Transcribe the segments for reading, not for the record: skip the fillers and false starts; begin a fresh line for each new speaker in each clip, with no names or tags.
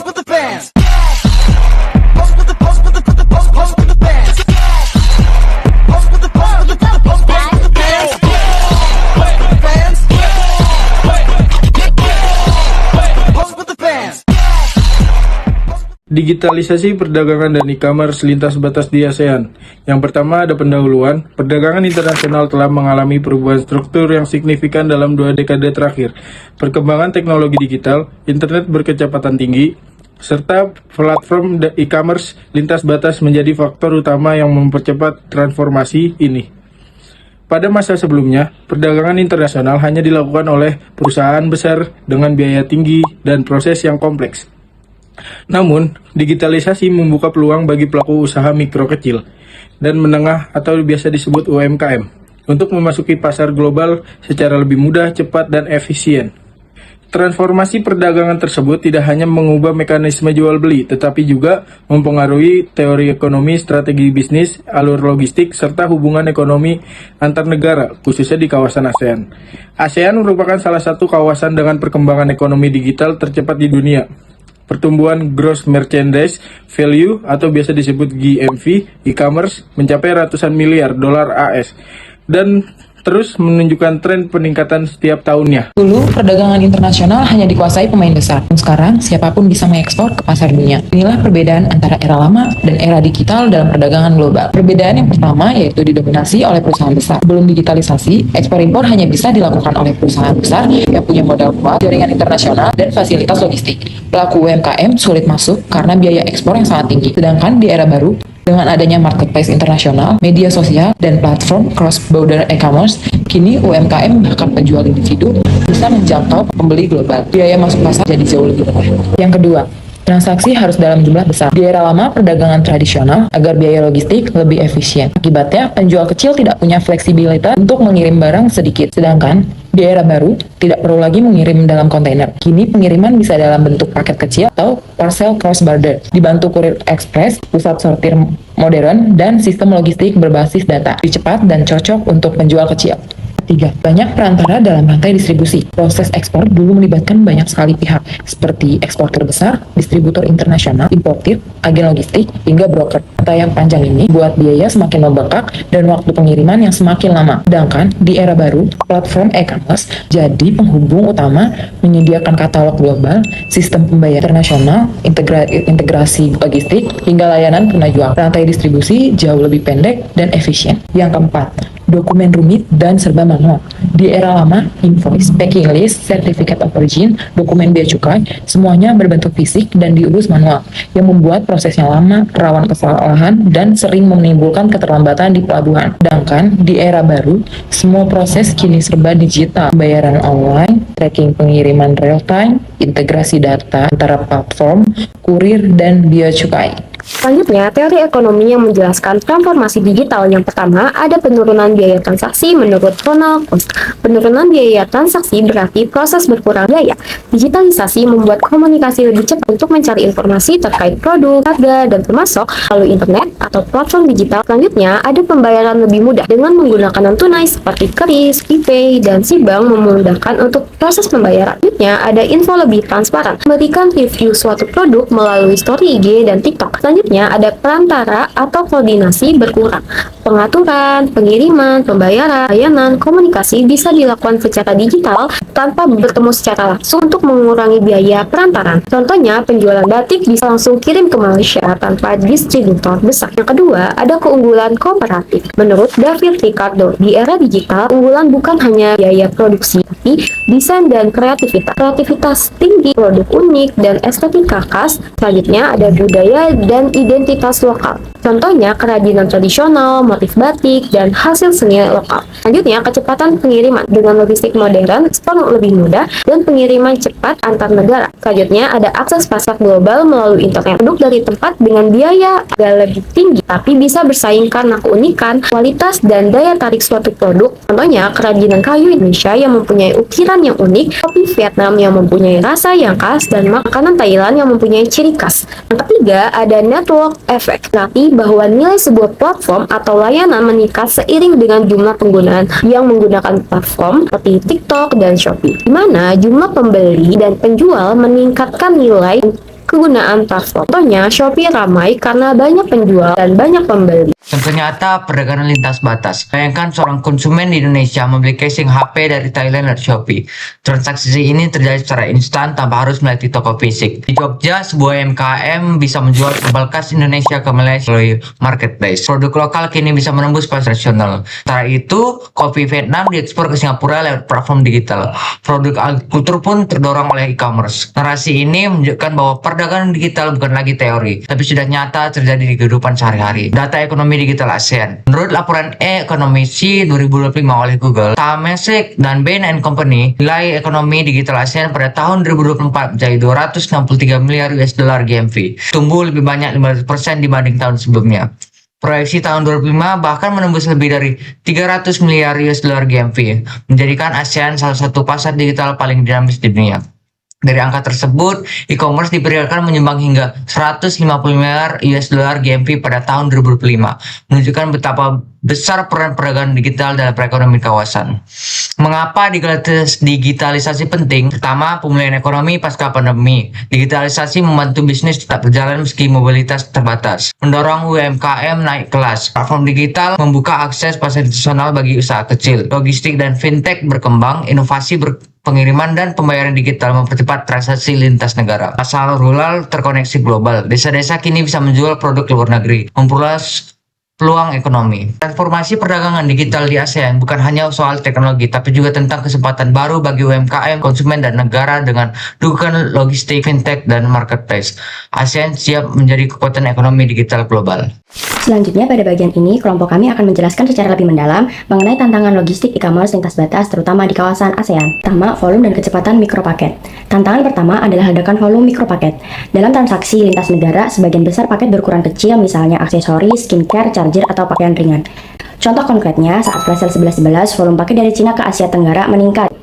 with the bands. Pose with the pose with the put the pose with the bands. Pose with the pose with the put the pose with the bands. Pose with the bands. Pose with the bands.
Digitalisasi perdagangan dan e-commerce lintas batas di ASEAN. Yang pertama ada pendahuluan. Perdagangan internasional telah mengalami perubahan struktur yang signifikan dalam 2 dekade terakhir. Perkembangan teknologi digital, internet berkecepatan tinggi, serta platform e-commerce lintas batas menjadi faktor utama yang mempercepat transformasi ini. Pada masa sebelumnya, perdagangan internasional hanya dilakukan oleh perusahaan besar dengan biaya tinggi dan proses yang kompleks. Namun, digitalisasi membuka peluang bagi pelaku usaha mikro kecil dan menengah atau biasa disebut UMKM untuk memasuki pasar global secara lebih mudah, cepat, dan efisien. Transformasi perdagangan tersebut tidak hanya mengubah mekanisme jual beli, tetapi juga mempengaruhi teori ekonomi, strategi bisnis, alur logistik, serta hubungan ekonomi antar negara, khususnya di kawasan ASEAN. ASEAN merupakan salah satu kawasan dengan perkembangan ekonomi digital tercepat di dunia. Pertumbuhan Gross Merchandise Value atau biasa disebut GMV e-commerce mencapai ratusan miliar dolar AS dan terus menunjukkan tren peningkatan setiap tahunnya.
Dulu, perdagangan internasional hanya dikuasai pemain besar. Sekarang, siapapun bisa mengekspor ke pasar dunia. Inilah perbedaan antara era lama dan era digital dalam perdagangan global. Perbedaan yang pertama yaitu didominasi oleh perusahaan besar. Belum digitalisasi, ekspor-impor hanya bisa dilakukan oleh perusahaan besar yang punya modal kuat, jaringan internasional, dan fasilitas logistik. Pelaku UMKM sulit masuk karena biaya ekspor yang sangat tinggi. Sedangkan di era baru, dengan adanya marketplace internasional, media sosial, dan platform cross-border e-commerce, kini UMKM bahkan penjual individu bisa menjangkau pembeli global. Biaya masuk pasar jadi jauh lebih murah. Yang kedua, transaksi harus dalam jumlah besar. Di era lama, perdagangan tradisional agar biaya logistik lebih efisien. Akibatnya, penjual kecil tidak punya fleksibilitas untuk mengirim barang sedikit. Sedangkan, di era baru, tidak perlu lagi mengirim dalam kontainer. Kini pengiriman bisa dalam bentuk paket kecil atau parcel cross-border, dibantu kurir ekspres, pusat sortir modern, dan sistem logistik berbasis data. Lebih cepat dan cocok untuk penjual kecil. 3. Banyak perantara dalam rantai distribusi. Proses ekspor dulu melibatkan banyak sekali pihak, seperti eksportir besar, distributor internasional, importir, agen logistik, hingga broker. Rantai yang panjang ini buat biaya semakin membengkak dan waktu pengiriman yang semakin lama. Sedangkan di era baru, platform e-commerce jadi penghubung utama, menyediakan katalog global, sistem pembayaran internasional, integrasi logistik, hingga layanan penajual. Rantai distribusi jauh lebih pendek dan efisien. Yang keempat, dokumen rumit dan serba manual. Di era lama, invoice, packing list, certificate of origin, dokumen bea cukai, semuanya berbentuk fisik dan diurus manual, yang membuat prosesnya lama, rawan kesalahan, dan sering menimbulkan keterlambatan di pelabuhan. Sedangkan di era baru, semua proses kini serba digital, pembayaran online, tracking pengiriman real time, integrasi data antara platform, kurir, dan bea cukai.
Selanjutnya, teori ekonomi yang menjelaskan transformasi digital. Yang pertama, ada penurunan biaya transaksi menurut Ronald Coase. Penurunan biaya transaksi berarti proses berkurang biaya. Digitalisasi membuat komunikasi lebih cepat untuk mencari informasi terkait produk, harga, dan termasuk melalui internet atau platform digital. Selanjutnya, ada pembayaran lebih mudah dengan menggunakan non tunai seperti KRIS, ePay, dan SIBank memudahkan untuk proses pembayaran. Selanjutnya, ada info lebih transparan, memberikan review suatu produk melalui story IG dan TikTok. Selanjutnya, ada perantara atau koordinasi berkurang. Pengaturan, pengiriman, pembayaran, layanan, komunikasi bisa dilakukan secara digital tanpa bertemu secara langsung untuk mengurangi biaya perantaran. Contohnya, penjualan batik bisa langsung kirim ke Malaysia tanpa distributor besar. Yang kedua, ada keunggulan kooperatif. Menurut David Ricardo, di era digital, unggulan bukan hanya biaya produksi, tapi desain dan kreativitas. Kreativitas tinggi, produk unik, dan estetika khas. Selanjutnya, ada budaya dan identitas lokal. Contohnya, kerajinan tradisional, motif batik, dan hasil seni lokal. Selanjutnya, kecepatan pengiriman. Dengan logistik modern, ekspor lebih mudah, dan pengiriman cepat antar negara. Selanjutnya, ada akses pasar global melalui internet. Produk dari tempat dengan biaya agak lebih tinggi, tapi bisa bersaing karena keunikan, kualitas, dan daya tarik suatu produk. Contohnya, kerajinan kayu Indonesia yang mempunyai ukiran yang unik, kopi Vietnam yang mempunyai rasa yang khas, dan makanan Thailand yang mempunyai ciri khas. Yang ketiga, ada network effect. Berarti bahwa nilai sebuah platform atau layanan meningkat seiring dengan jumlah penggunaan yang menggunakan platform seperti TikTok dan Shopee, di mana jumlah pembeli dan penjual meningkatkan nilai kegunaan platform. Contohnya, Shopee ramai karena banyak penjual dan banyak pembeli.
Contoh nyata perdagangan lintas batas. Bayangkan seorang konsumen di Indonesia membeli casing HP dari Thailand dari Shopee. Transaksi ini terjadi secara instan tanpa harus melewati toko fisik. Di Jogja, sebuah UMKM bisa menjual sambal khas Indonesia ke Malaysia melalui marketplace. Produk lokal kini bisa menembus pasar nasional. Sementara itu, kopi Vietnam diekspor ke Singapura lewat platform digital. Produk agrikultur pun terdorong oleh e-commerce. Narasi ini menunjukkan bahwa perdagangan digital bukan lagi teori, tapi sudah nyata terjadi di kehidupan sehari-hari. Data ekonomi digital ASEAN. Menurut laporan e-ekonomisi 2025 oleh Google, Temasek dan Bain & Company, nilai ekonomi digital ASEAN pada tahun 2024 menjadi 263 miliar US dollar GMV, tumbuh lebih banyak 15% dibanding tahun sebelumnya. Proyeksi tahun 2025 bahkan menembus lebih dari 300 miliar US dollar GMV, menjadikan ASEAN salah satu pasar digital paling dinamis di dunia. Dari angka tersebut, e-commerce diperkirakan menyumbang hingga 150 miliar US dollar GMV pada tahun 2025, menunjukkan betapa besar peran perdagangan digital dalam perekonomian kawasan. Mengapa digitalisasi penting? Pertama, pemulihan ekonomi pasca pandemi. Digitalisasi membantu bisnis tetap berjalan meski mobilitas terbatas. Mendorong UMKM naik kelas. Platform digital membuka akses pasar internasional bagi usaha kecil. Logistik dan fintech berkembang, inovasi pengiriman dan pembayaran digital mempercepat transaksi lintas negara. Pasar rural terkoneksi global. Desa-desa kini bisa menjual produk ke luar negeri, memperluas peluang ekonomi. Transformasi perdagangan digital di ASEAN bukan hanya soal teknologi, tapi juga tentang kesempatan baru bagi UMKM, konsumen, dan negara dengan dukungan logistik, fintech, dan marketplace. ASEAN siap menjadi kekuatan ekonomi digital global.
Selanjutnya, pada bagian ini, kelompok kami akan menjelaskan secara lebih mendalam mengenai tantangan logistik e-commerce lintas batas, terutama di kawasan ASEAN. Pertama, volume dan kecepatan mikropaket. Tantangan pertama adalah ledakan volume mikropaket. Dalam transaksi lintas negara, sebagian besar paket berukuran kecil, misalnya aksesoris, skincare, charger, atau pakaian ringan. Contoh konkretnya, saat flash sale 11.11, volume paket dari Cina ke Asia Tenggara meningkat.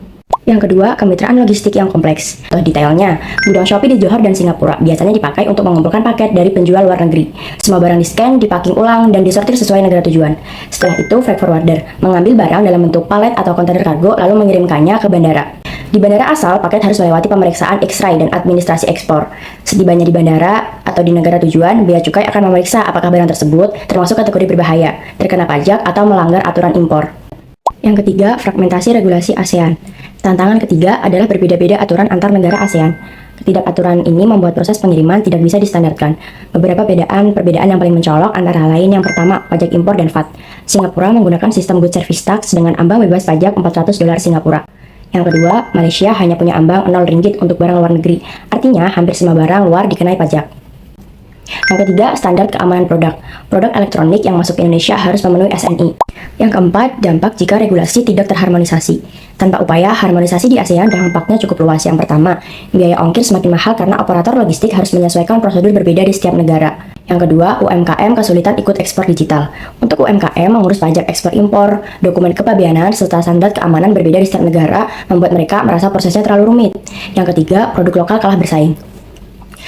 Yang kedua, kemitraan logistik yang kompleks. Detailnya, gudang Shopee di Johor dan Singapura biasanya dipakai untuk mengumpulkan paket dari penjual luar negeri. Semua barang di-scan, dipacking ulang, dan disortir sesuai negara tujuan. Setelah itu, freight forwarder mengambil barang dalam bentuk palet atau kontainer kargo lalu mengirimkannya ke bandara. Di bandara asal, paket harus melewati pemeriksaan X-ray dan administrasi ekspor. Setibanya di bandara atau di negara tujuan, bea cukai akan memeriksa apakah barang tersebut termasuk kategori berbahaya, terkena pajak, atau melanggar aturan impor. Yang ketiga, fragmentasi regulasi ASEAN. Tantangan ketiga adalah berbeda-beda aturan antar negara ASEAN. Ketidakaturan ini membuat proses pengiriman tidak bisa distandarkan. Beberapa perbedaan yang paling mencolok antara lain yang pertama, pajak impor dan VAT. Singapura menggunakan sistem good service tax dengan ambang bebas pajak $400 Singapura. Yang kedua, Malaysia hanya punya ambang 0 ringgit untuk barang luar negeri. Artinya, hampir semua barang luar dikenai pajak. Yang ketiga, standar keamanan produk. Produk elektronik yang masuk ke Indonesia harus memenuhi SNI. Yang keempat, dampak jika regulasi tidak terharmonisasi. Tanpa upaya harmonisasi di ASEAN, dampaknya cukup luas. Yang pertama, biaya ongkir semakin mahal karena operator logistik harus menyesuaikan prosedur berbeda di setiap negara. Yang kedua, UMKM kesulitan ikut ekspor digital. Untuk UMKM, mengurus pajak ekspor impor, dokumen kepabeanan, serta standar keamanan berbeda di setiap negara, membuat mereka merasa prosesnya terlalu rumit. Yang ketiga, produk lokal kalah bersaing.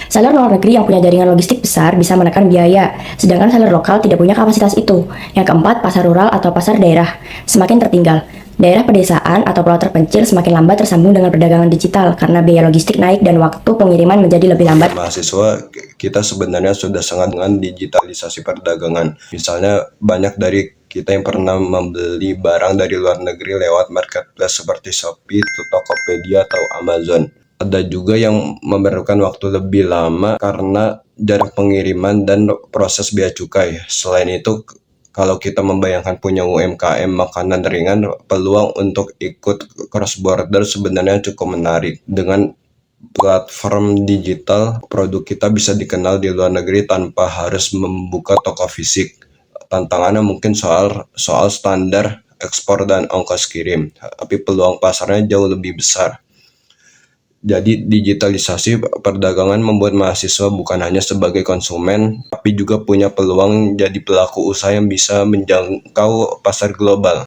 Seller luar negeri yang punya jaringan logistik besar bisa menekan biaya, sedangkan seller lokal tidak punya kapasitas itu. Yang keempat, pasar rural atau pasar daerah semakin tertinggal. Daerah pedesaan atau pulau terpencil semakin lambat tersambung dengan perdagangan digital karena biaya logistik naik dan waktu pengiriman menjadi lebih lambat.
Mahasiswa kita sebenarnya sudah sangat dengan digitalisasi perdagangan. Misalnya banyak dari kita yang pernah membeli barang dari luar negeri lewat marketplace seperti Shopee, Tokopedia, atau Amazon. Ada juga yang memerlukan waktu lebih lama karena jarak pengiriman dan proses bea cukai. Selain itu, kalau kita membayangkan punya UMKM makanan ringan, peluang untuk ikut cross border sebenarnya cukup menarik. Dengan platform digital, produk kita bisa dikenal di luar negeri tanpa harus membuka toko fisik. Tantangannya mungkin soal standar ekspor dan ongkos kirim, tapi peluang pasarnya jauh lebih besar. Jadi digitalisasi perdagangan membuat mahasiswa bukan hanya sebagai konsumen, tapi juga punya peluang jadi pelaku usaha yang bisa menjangkau pasar global.